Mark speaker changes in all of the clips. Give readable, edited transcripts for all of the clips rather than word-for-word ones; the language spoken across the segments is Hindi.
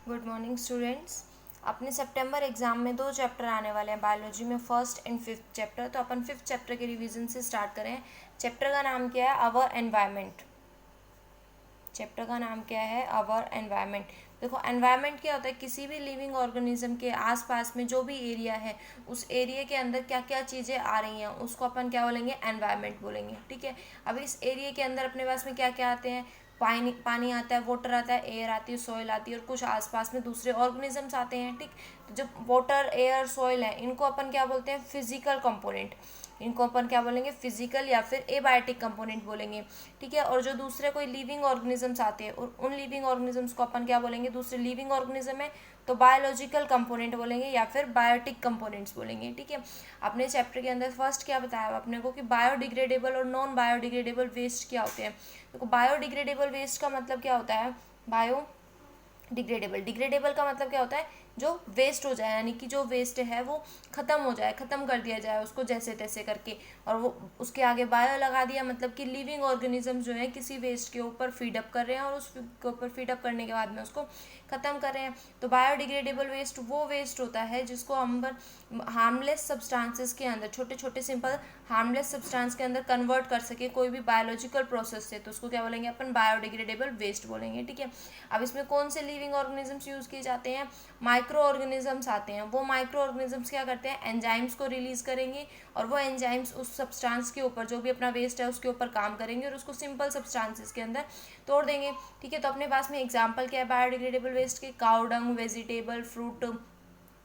Speaker 1: Good morning students. अपने सितंबर एग्जाम में 2 चैप्टर आने वाले हैं बायोलॉजी में, फर्स्ट एंड फिफ्थ चैप्टर। तो अपन फिफ्थ चैप्टर के रिवीजन से स्टार्ट करें। चैप्टर का नाम क्या है? Our environment. चैप्टर का नाम क्या है? Our environment. देखो, एनवायरनमेंट क्या होता है? किसी भी लिविंग ऑर्गेनिज्म के आसपास में जो भी एरिया है, उस एरिया के अंदर क्या क्या चीज़ें आ रही हैं उसको अपन क्या बोलेंगे? एनवायरनमेंट बोलेंगे। ठीक है। अब इस एरिया के अंदर अपने पास में क्या क्या आते हैं? पानी पानी आता है, वाटर आता है, एयर आती है, सॉइल आती है, और कुछ आसपास में दूसरे ऑर्गेनिजम्स आते हैं। ठीक। तो जब वाटर, एयर, सॉइल है, इनको अपन क्या बोलते हैं? Physical component. इनको अपन क्या बोलेंगे? फिजिकल या फिर एबायोटिक कंपोनेंट बोलेंगे। ठीक है। और जो दूसरे कोई लिविंग ऑर्गेनिजम्स आते हैं, और उन लिविंग ऑर्गेनिजम्स को अपन क्या बोलेंगे? दूसरे लिविंग ऑर्गेनिज्म है तो बायोलॉजिकल कंपोनेंट बोलेंगे या फिर बायोटिक कंपोनेंट्स बोलेंगे। ठीक है। अपने चैप्टर के अंदर फर्स्ट क्या बताया अपने को कि बायोडिग्रेडेबल और नॉन बायोडिग्रेडेबल वेस्ट क्या होते हैं। देखो, बायोडिग्रेडेबल वेस्ट का मतलब क्या होता है? डिग्रेडेबल का मतलब क्या होता है? जो वेस्ट हो जाए, यानी कि जो वेस्ट है वो खत्म हो जाए, खत्म कर दिया जाए उसको जैसे तैसे करके, और वो उसके आगे बायो लगा दिया, मतलब कि लिविंग ऑर्गेनिज्म जो है किसी वेस्ट के ऊपर फीड अप कर रहे हैं और उसके ऊपर फीड अप करने के बाद में उसको खत्म कर रहे हैं। तो बायोडिग्रेडेबल वेस्ट वो वेस्ट होता है जिसको हम हार्मलेस सब्सटेंसेस के अंदर, छोटे छोटे सिंपल हार्मलेस सब्सटेंस के अंदर कन्वर्ट कर सके कोई भी बायोलॉजिकल प्रोसेस से, तो उसको क्या बोलेंगे? अपन बायोडिग्रेडेबल वेस्ट बोलेंगे। ठीक है। अब इसमें कौन से लिविंग ऑर्गेनिजम्स यूज किए जाते हैं? माइक्रो ऑर्गेनिजम्स आते हैं। वो माइक्रो ऑर्गेनिजम्स क्या करते हैं? एंजाइम्स को रिलीज करेंगे, और वो एंजाइम्स उस सब्सटेंस के ऊपर, जो भी अपना वेस्ट है उसके ऊपर काम करेंगे और उसको सिंपल सब्सटेंसेस के अंदर तोड़ देंगे। ठीक है। तो अपने पास में एग्जाम्पल क्या है बायोडिग्रेडेबल वेस्ट के? काउ डंग, वेजिटेबल, फ्रूट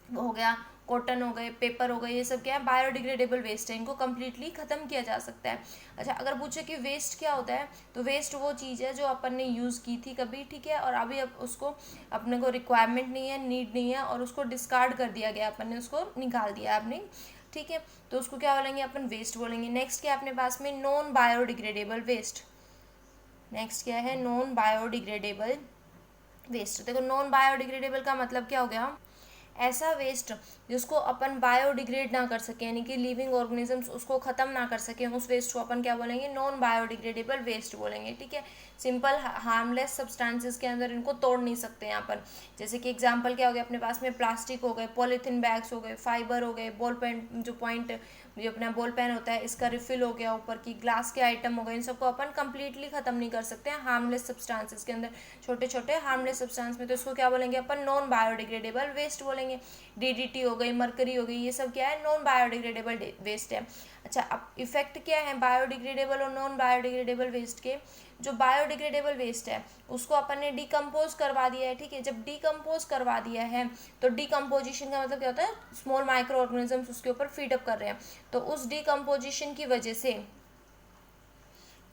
Speaker 1: हो गया, कॉटन हो गए, पेपर हो गए, ये सब क्या है? बायोडिग्रेडेबल वेस्ट है। इनको कम्प्लीटली खत्म किया जा सकता है। अच्छा, अगर पूछे कि वेस्ट क्या होता है, तो वेस्ट वो चीज़ है जो अपन ने यूज़ की थी कभी, ठीक है, और अभी अब उसको अपने को रिक्वायरमेंट नहीं है, नीड नहीं है, और उसको डिस्कार्ड कर दिया गया, अपन ने उसको निकाल दिया आपने। ठीक है। तो उसको क्या बोलेंगे? अपन वेस्ट बोलेंगे। नेक्स्ट क्या अपने पास में? Non biodegradable waste. नेक्स्ट क्या है? Non biodegradable waste. देखो, नॉन बायोडिग्रेडेबल का मतलब क्या हो गया? ऐसा वेस्ट जिसको अपन बायोडिग्रेड ना कर सके, यानी कि लिविंग ऑर्गेनिजम्स उसको खत्म ना कर सके, उस वेस्ट को अपन क्या बोलेंगे? नॉन बायोडिग्रेडेबल वेस्ट बोलेंगे। ठीक है। सिंपल हार्मलेस सब्सटेंसेस के अंदर इनको तोड़ नहीं सकते हैं अपन। जैसे कि एग्जांपल क्या हो गया अपने पास में? प्लास्टिक हो गए, पॉलीथीन बैग्स हो गए, फाइबर हो गए, बॉल पेन, जो पॉइंट जो अपना बॉल पेन होता है इसका रिफिल हो गया, ऊपर की ग्लास के आइटम हो गए, इन सबको अपन कंप्लीटली खत्म नहीं कर सकते हैं हार्मलेस सब्सटेंसेस के अंदर, छोटे छोटे हार्मलेस सब्सटेंस में। तो इसको क्या बोलेंगे अपन? नॉन बायोडिग्रेडेबल वेस्ट बोलेंगे। डीडीटी हो गई, मरकरी हो गई, ये सब क्या है? नॉन बायोडिग्रेडेबल वेस्ट है। अच्छा, अब इफेक्ट क्या है बायोडिग्रेडेबल और नॉन बायोडिग्रेडेबल वेस्ट के? जो बायोडिग्रेडेबल वेस्ट है उसको अपन ने डिकम्पोज करवा दिया है। ठीक है। जब डिकम्पोज करवा दिया है तो डिकम्पोजिशन का मतलब क्या होता है? स्मॉल माइक्रो ऑर्गेनिजम्स उसके ऊपर फीडअप कर रहे हैं। तो उस डिकम्पोजिशन की वजह से,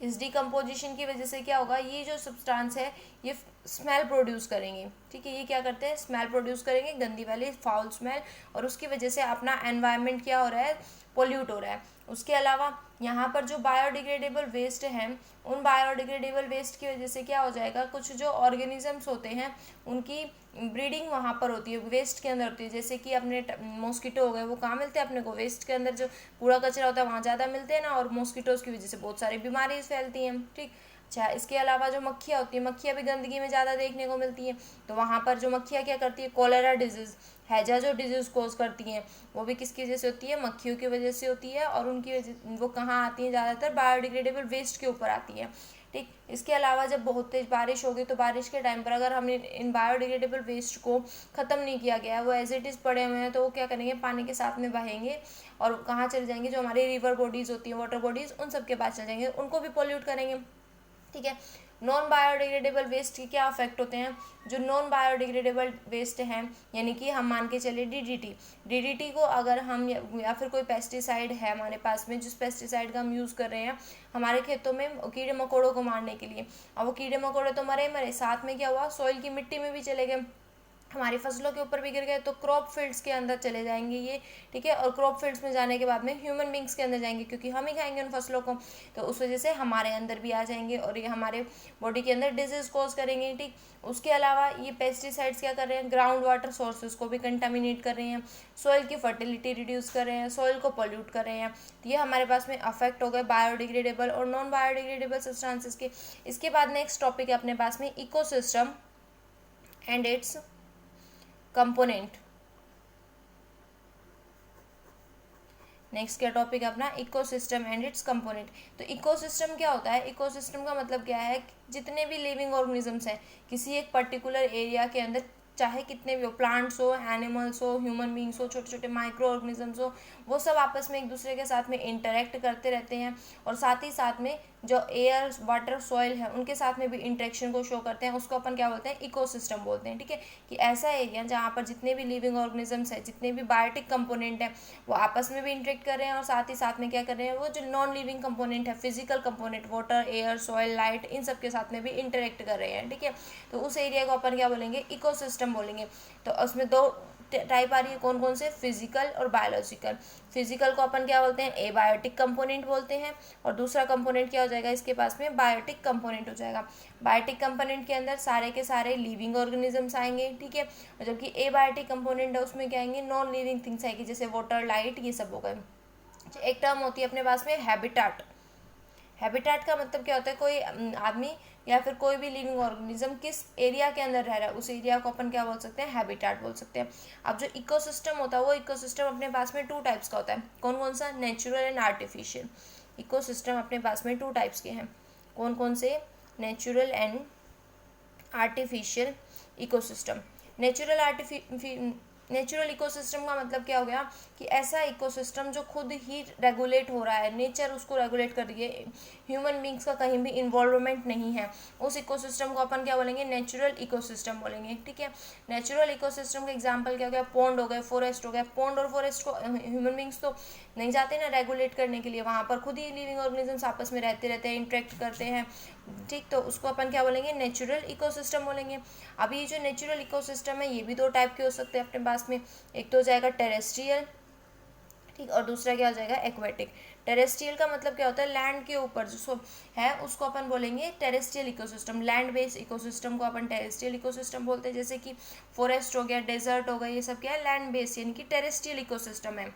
Speaker 1: इस डिकम्पोजिशन की वजह से क्या होगा? ये जो सब्सटेंस है ये स्मेल प्रोड्यूस करेंगे। ठीक है। ये क्या करते हैं? स्मेल प्रोड्यूस करेंगे, गंदी वाली फाउल स्मेल, और उसकी वजह से अपना एनवायरनमेंट क्या हो रहा है? पोल्यूट हो रहा है। उसके अलावा यहाँ पर जो बायोडिग्रेडेबल वेस्ट हैं, उन बायोडिग्रेडेबल वेस्ट की वजह से क्या हो जाएगा? कुछ जो ऑर्गेनिजम्स होते हैं उनकी ब्रीडिंग वहाँ पर होती है, वेस्ट के अंदर होती है। जैसे कि अपने मॉस्किटो हो गए, वो कहाँ मिलते हैं अपने को? वेस्ट के अंदर जो कूड़ा कचरा होता है वहाँ ज़्यादा मिलते हैं ना, और मॉस्किटोज़ की वजह से बहुत सारी बीमारी फैलती हैं। ठीक। अच्छा, इसके अलावा जो मक्खियाँ होती हैं, मक्खियाँ भी गंदगी में ज़्यादा देखने को मिलती हैं। तो वहाँ पर जो मक्खियाँ क्या करती है? कॉलेरा डिजीज़, हैजा जो डिजीज़ कोज करती हैं, वो भी किसकी वजह से होती है? मक्खियों की वजह से होती है। और उनकी वजह वो कहाँ आती हैं? ज़्यादातर बायोडिग्रेडेबल वेस्ट के ऊपर आती हैं। ठीक। इसके अलावा जब बहुत तेज बारिश होगी तो बारिश के टाइम पर अगर हमने इन बायोडिग्रेडेबल वेस्ट को ख़त्म नहीं किया गया है, वो एज इट इज़ पड़े हुए हैं, तो वो क्या करेंगे? पानी के साथ में बहेंगे और कहाँ चले जाएंगे? जो हमारी रिवर बॉडीज़ होती हैं, वाटर बॉडीज़, उन सब के पास चले जाएंगे, उनको भी पोल्यूट करेंगे। ठीक है। नॉन बायोडिग्रेडेबल वेस्ट के क्या इफेक्ट होते हैं? जो नॉन बायोडिग्रेडेबल वेस्ट हैं, यानी कि हम मान के चले डीडीटी को अगर हम या फिर कोई पेस्टिसाइड है हमारे पास में, जिस पेस्टिसाइड का हम यूज़ कर रहे हैं हमारे खेतों में कीड़े मकोड़ों को मारने के लिए, और वो कीड़े मकोड़े तो मरे मरे, साथ में क्या हुआ? सॉइल की मिट्टी में भी चले गए, हमारी फसलों के ऊपर भी गिर गए, तो क्रॉप फील्ड्स के अंदर चले जाएंगे ये। ठीक है। और क्रॉप फील्ड्स में जाने के बाद में ह्यूमन बींग्स के अंदर जाएंगे, क्योंकि हम ही खाएंगे उन फसलों को, तो उस वजह से हमारे अंदर भी आ जाएंगे और ये हमारे बॉडी के अंदर डिजीज कॉज करेंगे। ठीक। उसके अलावा ये पेस्टिसाइड्स क्या कर रहे हैं? ग्राउंड वाटर सोर्सेज को भी कंटामिनेट कर रहे हैं, सॉइल की फर्टिलिटी रिड्यूस कर रहे हैं, सॉइल को पोल्यूट कर रहे हैं। तो ये हमारे पास में अफेक्ट हो गए बायोडिग्रेडेबल और नॉन बायोडिग्रेडेबल सब्सटेंसेस के। इसके बाद नेक्स्ट टॉपिक है अपने पास में ecosystem and it's component. Next क्या टॉपिक है अपना, इकोसिस्टम एंड इट्स कंपोनेंट। तो इकोसिस्टम क्या होता है, इकोसिस्टम का मतलब क्या है, जितने भी लिविंग ऑर्गेनिजम्स हैं किसी एक पर्टिकुलर एरिया के अंदर, चाहे कितने भी हो, प्लांट्स हो, एनिमल्स हो, ह्यूमन बींग्स हो, छोटे छोटे माइक्रो ऑर्गेनिजम्स हो, वो सब आपस में एक दूसरे के साथ में इंटरेक्ट करते रहते हैं, और साथ ही साथ में जो एयर, वाटर, सॉइल है उनके साथ में भी इंटरेक्शन को शो करते हैं, उसको अपन क्या बोलते हैं, इकोसिस्टम बोलते हैं। ठीक है, कि ऐसा एरिया जहाँ पर जितने भी लिविंग ऑर्गेनिजम्स है, जितने भी बायोटिक कंपोनेंट है, वो आपस में भी इंटरेक्ट कर रहे हैं, और साथ ही साथ में क्या कर रहे हैं, वो जो नॉन लिविंग कंपोनेंट है, physical component, water, air, soil, light, इन सब के साथ में भी इंटरेक्ट कर रहे हैं। ठीक है, तो उस एरिया को अपन क्या बोलेंगे, इकोसिस्टम बोलेंगे। तो उसमें दो टाइप आ रही है, कौन कौन से, फिजिकल और बायोलॉजिकल। फिजिकल को अपन क्या बोलते हैं, एबायोटिक कंपोनेंट बोलते हैं, और दूसरा कंपोनेंट क्या हो जाएगा इसके पास में, बायोटिक कंपोनेंट हो जाएगा। बायोटिक कंपोनेंट के अंदर सारे के सारे लिविंग ऑर्गेनिजम्स आएंगे। ठीक है, और जबकि एबायोटिक कंपोनेंट है उसमें क्या आएंगे, नॉन लिविंग थिंग्स आएंगी, जैसे वाटर, लाइट, ये सब हो गए। एक टर्म होती है अपने पास में हैबिटाट। हैबिटाट का मतलब क्या होता है, कोई आदमी या फिर कोई भी लिविंग ऑर्गेनिज्म किस एरिया के अंदर रह रहा है, उस एरिया को अपन क्या बोल सकते हैं, हैबिटाट बोल सकते हैं। अब जो इकोसिस्टम होता है, वो इकोसिस्टम अपने पास में 2 टाइप्स का होता है। कौन कौन सा, नेचुरल एंड आर्टिफिशियल। इकोसिस्टम अपने पास में 2 टाइप्स के हैं। कौन कौन से, natural and artificial ecosystem. Natural ecosystem का मतलब क्या हो गया, कि ऐसा इकोसिस्टम जो खुद ही रेगुलेट हो रहा है, नेचर उसको रेगुलेट कर रही है, ह्यूमन बींग्स का कहीं भी इन्वॉल्वमेंट नहीं है, उस इकोसिस्टम को अपन क्या बोलेंगे, नेचुरल इकोसिस्टम बोलेंगे। ठीक है, नेचुरल इकोसिस्टम का एग्जांपल क्या हो गया, पॉन्ड हो गए, फॉरेस्ट हो गया। पॉन्ड और फॉरेस्ट को ह्यूमन बींग्स तो नहीं जाते ना रेगुलेट करने के लिए, वहाँ पर खुद ही लिविंग ऑर्गेनिजम्स आपस में रहते हैं, इंटरेक्ट करते हैं। ठीक, तो उसको अपन क्या बोलेंगे, नेचुरल इकोसिस्टम बोलेंगे। अब ये जो नेचुरल इकोसिस्टम है, ये भी 2 टाइप के हो सकते हैं अपने पास में। एक तो हो जाएगा टेरेस्ट्रियल, ठीक, और दूसरा क्या हो जाएगा, एक्वेटिक। टेरेस्ट्रियल का मतलब क्या होता है, लैंड के ऊपर जो है उसको अपन बोलेंगे terrestrial ecosystem. Land based ecosystem को अपन टेरेस्ट्रियल इकोसिस्टम बोलते हैं, जैसे कि फॉरेस्ट हो गया, डेजर्ट हो गया, ये सब क्या है, लैंड बेस्ड यानी कि टेरेस्ट्रियल इकोसिस्टम है।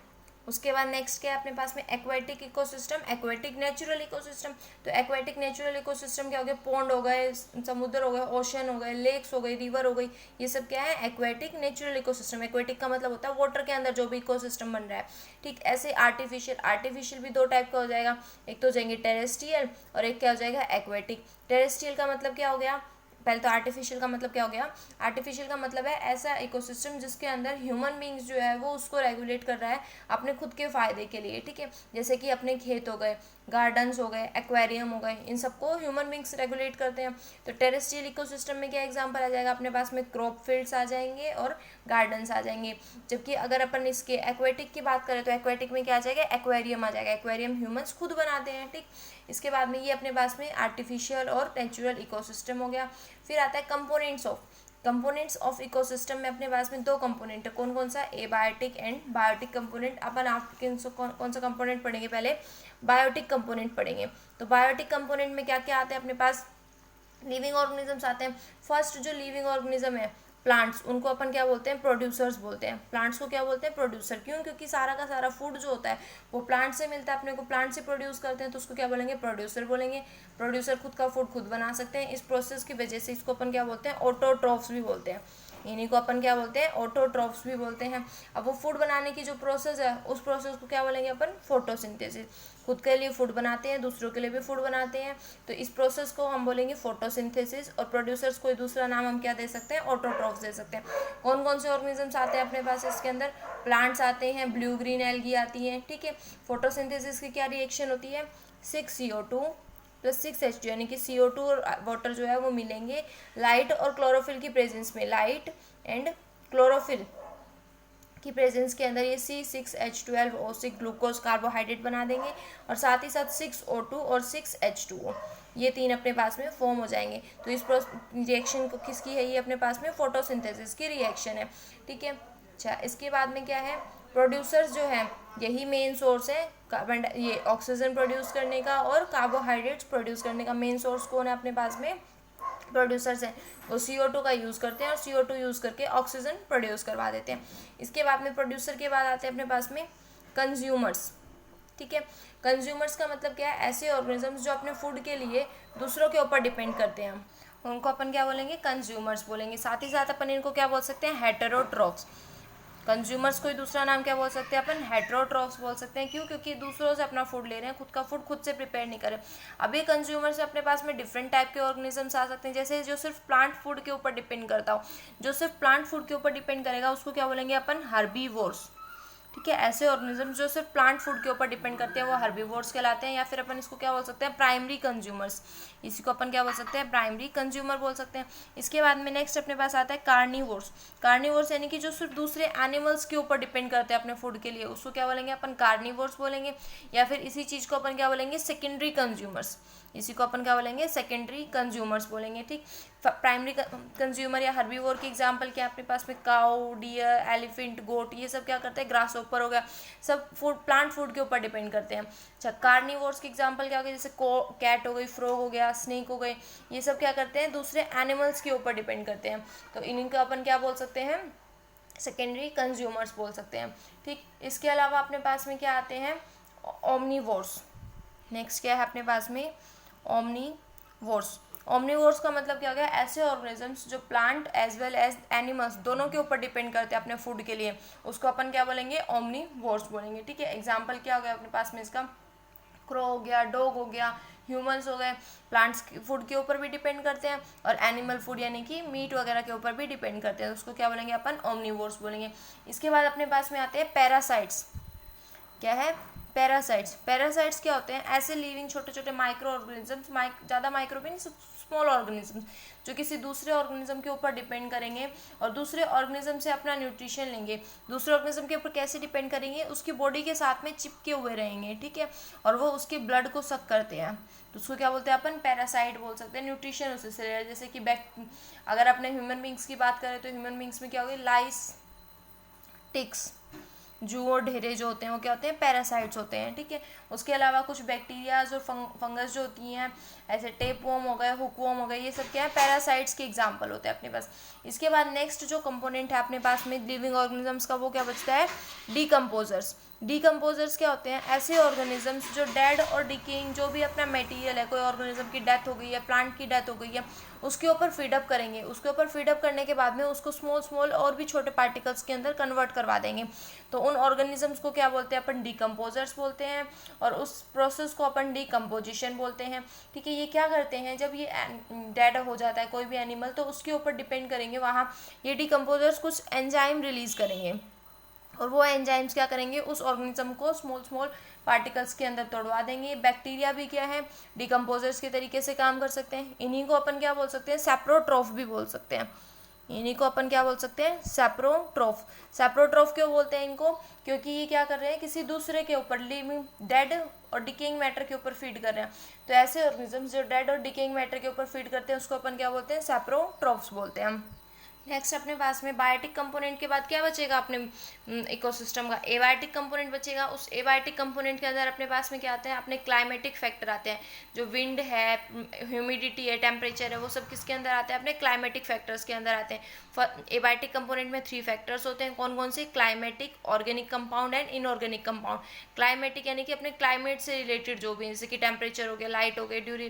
Speaker 1: उसके बाद नेक्स्ट क्या है अपने पास में, aquatic ecosystem, aquatic natural ecosystem. तो एक्वेटिक नेचुरल इकोसिस्टम क्या हो गया, पॉन्ड हो गए, समुद्र हो गए, ओशन हो गए, लेक्स हो गई, रिवर हो गई, ये सब क्या है, एक्वेटिक नेचुरल इकोसिस्टम। एक्वेटिक का मतलब होता है वाटर के अंदर जो भी इकोसिस्टम बन रहा है। ठीक, ऐसे आर्टिफिशियल भी 2 टाइप का हो जाएगा। एक तो हो जाएंगे टेरेस्ट्रियल, और एक क्या हो जाएगा, एक्वेटिक। टेरेस्ट्रियल का मतलब क्या हो गया, पहले तो आर्टिफिशियल का मतलब क्या हो गया, आर्टिफिशियल का मतलब है ऐसा इकोसिस्टम जिसके अंदर ह्यूमन बींग्स जो है वो उसको रेगुलेट कर रहा है अपने खुद के फ़ायदे के लिए। ठीक है, जैसे कि अपने खेत हो गए, गार्डन्स हो गए, एक्वेरियम हो गए, इन सबको ह्यूमन बींग्स रेगुलेट करते हैं। तो टेरेस्ट्रियल इकोसिस्टम में क्या एग्जांपल आ जाएगा अपने पास में, क्रॉप फील्ड्स आ जाएंगे और गार्डन्स आ जाएंगे। जबकि अगर अपन इसके एक्वेटिक की बात करें तो एक्वेटिक में क्या आ जाएगा, एक्वेरियम आ जाएगा। एक्वेरियम ह्यूमंस खुद बनाते हैं। ठीक, इसके बाद में ये अपने पास में आर्टिफिशियल और नेचुरल इकोसिस्टम हो गया। फिर आता है कंपोनेंट्स ऑफ इकोसिस्टम में अपने पास में 2 कंपोनेंट है। कौन कौन सा, एबायोटिक एंड बायोटिक कंपोनेंट। अपन आप कौन सा कंपोनेंट पढ़ेंगे, पहले बायोटिक कंपोनेंट पढ़ेंगे। तो बायोटिक कंपोनेंट में क्या क्या आते हैं अपने पास, लिविंग ऑर्गेनिजम्स आते हैं। फर्स्ट जो लिविंग ऑर्गेनिज्म है, प्लांट्स, उनको अपन क्या बोलते हैं, प्रोड्यूसर्स बोलते हैं। प्लांट्स को क्या बोलते हैं, प्रोड्यूसर। क्यों, क्योंकि सारा का सारा फूड जो होता है वो प्लांट से मिलता है अपने को, प्लांट से प्रोड्यूस करते हैं, तो उसको क्या बोलेंगे, प्रोड्यूसर बोलेंगे। प्रोड्यूसर खुद का फूड खुद बना सकते हैं। इस प्रोसेस की वजह से इसको अपन क्या बोलते हैं, ऑटोट्रॉफ्स भी बोलते हैं। इन्हीं को अपन क्या बोलते हैं, ऑटोट्रॉफ्स भी बोलते हैं। अब वो फूड बनाने की जो प्रोसेस है, उस प्रोसेस को क्या बोलेंगे अपन, फोटोसिंथेसिस। खुद के लिए फूड बनाते हैं, दूसरों के लिए भी फूड बनाते हैं, तो इस प्रोसेस को हम बोलेंगे फोटोसिंथेसिस। और प्रोड्यूसर्स को दूसरा नाम हम क्या दे सकते हैं, ऑटोट्रॉफ्स दे सकते हैं। कौन कौन से ऑर्गेनिजम्स आते हैं अपने पास इसके अंदर, प्लांट्स आते हैं, ब्लू ग्रीन एल्गी आती हैं। ठीक है, फोटोसिंथेसिस की क्या रिएक्शन होती है, 6CO2 + 6H2 यानी कि CO2 और वाटर जो है वो मिलेंगे लाइट और क्लोरोफिल की प्रेजेंस में। लाइट एंड क्लोरोफिल की प्रेजेंस के अंदर ये C6H12O6 ग्लूकोज कार्बोहाइड्रेट बना देंगे, और साथ ही साथ 6O2 और 6H2O, ये 3 अपने पास में फॉर्म हो जाएंगे। तो इस रिएक्शन को किसकी है, ये अपने पास में फोटोसिंथेसिस की रिएक्शन है। ठीक है, अच्छा, इसके बाद में क्या है, प्रोड्यूसर्स जो है यही मेन सोर्स है कार्बन, ये ऑक्सीजन प्रोड्यूस करने का और कार्बोहाइड्रेट्स प्रोड्यूस करने का। मेन सोर्स कौन है अपने पास में, प्रोड्यूसर्स हैं। वो CO2 का यूज़ करते हैं और CO2 यूज़ करके ऑक्सीजन प्रोड्यूस करवा देते हैं। इसके बाद में प्रोड्यूसर के बाद आते हैं अपने पास में कंज्यूमर्स। ठीक है, कंज्यूमर्स का मतलब क्या है, ऐसे ऑर्गेनिजम्स जो अपने फूड के लिए दूसरों के ऊपर डिपेंड करते हैं। उनको अपन क्या बोलेंगे, कंज्यूमर्स बोलेंगे। साथ ही साथ अपन इनको क्या बोल सकते हैं, हेटेरोट्रॉफ्स। कंज्यूमर्स कोई दूसरा नाम क्या बोल सकते हैं अपन, हेटेरोट्रॉफ्स बोल सकते हैं। क्यों? क्योंकि दूसरों से अपना फूड ले रहे हैं, खुद का फूड खुद से प्रिपेयर नहीं करें। अभी कंज्यूमर से अपने पास में डिफरेंट टाइप के ऑर्गेनिजम्स आ सकते हैं, जैसे जो सिर्फ प्लांट फूड के ऊपर डिपेंड करता हो। जो सिर्फ प्लांट फूड के ऊपर डिपेंड करेगा उसको क्या बोलेंगे अपन, हर्बीवोर्स। ठीक है, ऐसे ऑर्गेनिजम्स जो सिर्फ प्लांट फूड के ऊपर डिपेंड करते हैं वो हर्बीवोर्स कहलाते हैं। या फिर अपन इसको क्या बोल सकते हैं, प्राइमरी कंज्यूमर्स। इसी को अपन क्या बोल सकते हैं, प्राइमरी कंज्यूमर बोल सकते हैं। इसके बाद में नेक्स्ट अपने पास आता है कार्निवोर्स। कार्निवोर्स यानी कि जो सिर्फ दूसरे एनिमल्स के ऊपर डिपेंड करते हैं अपने फूड के लिए, उसको क्या बोलेंगे अपन, कार्निवोर्स बोलेंगे। या फिर इसी चीज़ को अपन क्या बोलेंगे, सेकेंडरी कंज्यूमर्स। इसी को अपन क्या बोलेंगे, सेकेंडरी कंज्यूमर्स बोलेंगे। ठीक, प्राइमरी कंज्यूमर या हर्बीवोर की एग्जांपल क्या है अपने पास में, काउ, डियर, एलिफेंट, गोट, ये सब क्या करते हैं, ग्रास ऊपर हो गया, सब फूड प्लांट फूड के ऊपर डिपेंड करते हैं। अच्छा, कार्निवोर्स की एग्जांपल क्या हो गई, जैसे कैट हो गई, फ्रॉग हो गया, स्नेक हो गई, ये सब क्या करते हैं, दूसरे एनिमल्स के ऊपर डिपेंड करते हैं। तो इनको अपन क्या बोल सकते हैं, सेकेंडरी कंज्यूमर्स बोल सकते हैं। ठीक, इसके अलावा अपने पास में क्या आते हैं, ओमनीवोर्स। नेक्स्ट क्या है अपने पास में, ओमनीवोर्स। ओमनीवोर्स का मतलब क्या हो गया, ऐसे ऑर्गेनिजम्स जो plant as well as animals दोनों के ऊपर डिपेंड करते हैं अपने फूड के लिए, उसको अपन क्या बोलेंगे, ओमनीवोर्स बोलेंगे। ठीक है, एग्जांपल क्या हो गया अपने पास में इसका, क्रो हो गया, डॉग हो गया, ह्यूमंस हो गए, प्लांट्स फूड के ऊपर भी डिपेंड करते हैं और एनिमल फूड यानी कि मीट वगैरह के ऊपर भी डिपेंड करते हैं, उसको क्या बोलेंगे अपन, ओमनीवोर्स बोलेंगे। इसके बाद अपने पास में आते हैं पैरासाइट्स। क्या है, पैरासाइट्स। पैरासाइट्स क्या होते हैं, ऐसे लिविंग छोटे छोटे माइक्रो ऑर्गेनिजम्स, ज़्यादा माइक्रो भी नहीं, स्मॉल ऑर्गेनिजम्स, जो किसी दूसरे ऑर्गेनिज्म के ऊपर डिपेंड करेंगे और दूसरे ऑर्गेनिज्म से अपना न्यूट्रिशन लेंगे। दूसरे ऑर्गेनिज्म के ऊपर कैसे डिपेंड करेंगे, उसकी बॉडी के साथ में चिपके हुए रहेंगे। ठीक है, और वो उसके ब्लड को सक करते हैं, तो उसको क्या बोलते हैं अपन, पैरासाइट बोल सकते हैं। न्यूट्रिशन उसे से ले रहे हैं, जैसे कि अगर अपने ह्यूमन बींग्स की बात करें तो ह्यूमन बींग्स में क्या होगी, लाइस, टिक्स, जूओ, ढेरे जो होते हैं वो क्या होते हैं, पैरासाइट्स होते हैं। ठीक है, उसके अलावा कुछ बैक्टीरियाज और फंगस जो होती हैं, ऐसे टेपवॉर्म हो गए, हुकवॉर्म हो गए, ये सब क्या है, पैरासाइट्स के एग्जांपल होते हैं अपने पास। इसके बाद नेक्स्ट जो कंपोनेंट है अपने पास में लिविंग ऑर्गेनिजम्स का, वो क्या बचता है, डीकम्पोजर्स। डीकम्पोजर्स क्या होते हैं, ऐसे ऑर्गेनिजम्स जो डेड और डिकेइंग जो भी अपना मटेरियल है, कोई ऑर्गेनिज्म की डेथ हो गई है, प्लांट की डेथ हो गई है, उसके ऊपर फीडअप करेंगे। उसके ऊपर फीडअप करने के बाद में उसको स्मॉल स्मॉल और भी छोटे पार्टिकल्स के अंदर कन्वर्ट करवा देंगे, तो उन ऑर्गेनिजम्स को क्या बोलते हैं अपन, डीकम्पोजर्स बोलते हैं, और उस प्रोसेस को अपन डीकम्पोजिशन बोलते हैं। ठीक है, ये क्या करते हैं, जब ये डेड हो जाता है कोई भी एनिमल, तो उसके ऊपर डिपेंड करेंगे वहाँ ये डीकम्पोजर्स कुछ एंजाइम रिलीज करेंगे, और वो एंजाइम्स क्या करेंगे, उस ऑर्गेनिज्म को स्मॉल स्मॉल पार्टिकल्स के अंदर तोड़वा देंगे। बैक्टीरिया भी क्या है, डिकम्पोजर्स के तरीके से काम कर सकते हैं। इन्हीं को अपन क्या बोल सकते हैं, सैप्रोट्रॉफ भी बोल सकते हैं। इन्हीं को अपन क्या बोल सकते हैं, सैप्रोट्रॉफ। सैप्रोट्रॉफ क्यों बोलते हैं इनको, क्योंकि ये क्या कर रहे हैं, किसी दूसरे के ऊपर, लिविंग, डेड और डिकेइंग मैटर के ऊपर फीड कर रहे हैं। तो ऐसे ऑर्गेनिजम्स जो डेड और डिकेइंग मैटर के ऊपर फीड करते हैं उसको अपन क्या बोलते हैं, सैप्रोट्रॉफ्स बोलते हैं हम। नेक्स्ट अपने पास में बायोटिक कंपोनेंट के बाद क्या बचेगा अपने इकोसिस्टम का, एबायोटिक कंपोनेंट बचेगा। उस एबायोटिक कंपोनेंट के अंदर अपने पास में क्या आते हैं, अपने क्लाइमेटिक फैक्टर आते हैं, जो विंड है, ह्यूमिडिटी है, टेम्परेचर है, वो सब किसके अंदर आते हैं, अपने क्लाइमेटिक फैक्टर्स के अंदर आते हैं। एबायोटिक कंपोनेंट में 3 फैक्टर्स होते हैं, कौन कौन से, climatic, organic compound and inorganic compound. Climatic यानी कि अपने क्लाइमेट से रिलेटेड जो भी, जैसे कि टेम्परेचर हो गया, लाइट हो गई,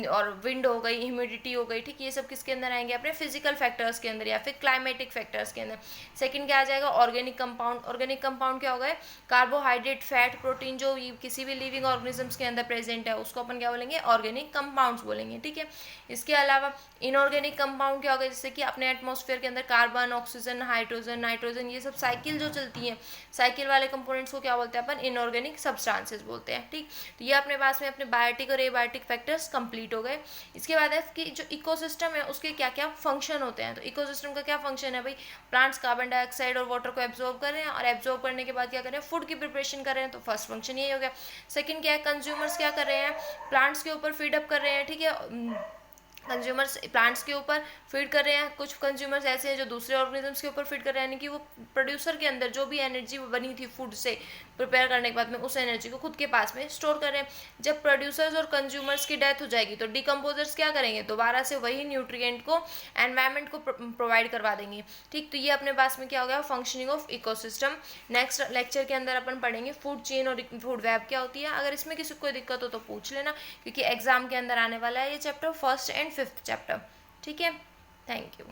Speaker 1: और विंड हो गई, ह्यूमिडिटी हो गई। ठीक, ये सब किसके अंदर आएंगे, अपने फिजिकल फैक्टर्स के अंदर या फिर क्लाइमेटिक फैक्टर्स के अंदर। सेकंड क्या आ जाएगा, ऑर्गेनिक कंपाउंड। ऑर्गेनिक कंपाउंड क्या हो गए, कार्बोहाइड्रेट, फैट, प्रोटीन जो किसी भी लिविंग ऑर्गेनिजम्स के अंदर प्रेजेंट है उसको अपन क्या बोलेंगे, ऑर्गेनिक कंपाउंड्स बोलेंगे। ठीक है, इसके अलावा इनऑर्गेनिक कंपाउंड क्या हो गए, जैसे कि अपने एटमॉस्फेयर के अंदर कार्बन, ऑक्सीजन, हाइड्रोजन, नाइट्रोजन, ये सब साइकिल जो चलती है, साइकिल वाले कंपोनेंट्स को क्या बोलते हैं अपन, इनऑर्गेनिक सब्सटेंसेस बोलते हैं। ठीक, तो ये अपने पास में अपने बायोटिक और एबायोटिक फैक्टर्स कंप्लीट हो गए। इसके बाद है कि जो इकोसिस्टम है उसके क्या क्या फंक्शन होते हैं। तो इकोसिस्टम का क्या फंक्शन है भाई, प्लांट्स कार्बन डाइऑक्साइड और वाटर को एब्जॉर्ब कर रहे हैं, और एब्जॉर्ब करने के बाद क्या कर रहे हैं, फूड की प्रिपरेशन कर रहे हैं, तो फर्स्ट फंक्शन यही हो गया। सेकंड क्या है, कंज्यूमर्स क्या कर रहे हैं, प्लांट्स के ऊपर फीडअप कर रहे हैं। ठीक है, कंज्यूमर्स प्लांट्स के ऊपर फीड कर रहे हैं, कुछ कंज्यूमर्स ऐसे हैं जो दूसरे ऑर्गेनिजम्स के ऊपर फीड कर रहे हैं, यानी कि वो प्रोड्यूसर के अंदर जो भी एनर्जी बनी थी फूड से प्रिपेयर करने के बाद में उस एनर्जी को खुद के पास में स्टोर कर रहे हैं। जब प्रोड्यूसर्स और कंज्यूमर्स की डेथ हो जाएगी तो डिकम्पोजर्स क्या करेंगे, दोबारा से वही न्यूट्रिएंट को एनवायरनमेंट को प्रोवाइड करवा देंगे। ठीक, तो ये अपने पास में क्या हो गया, functioning of ecosystem. Next lecture के अंदर अपन पढ़ेंगे फूड चेन और फूड वेब क्या होती है। अगर इसमें किसी को कोई दिक्कत हो तो पूछ लेना, क्योंकि एग्जाम के अंदर आने वाला है ये chapter, 1st and 5th chapter. ठीक है, थैंक यू।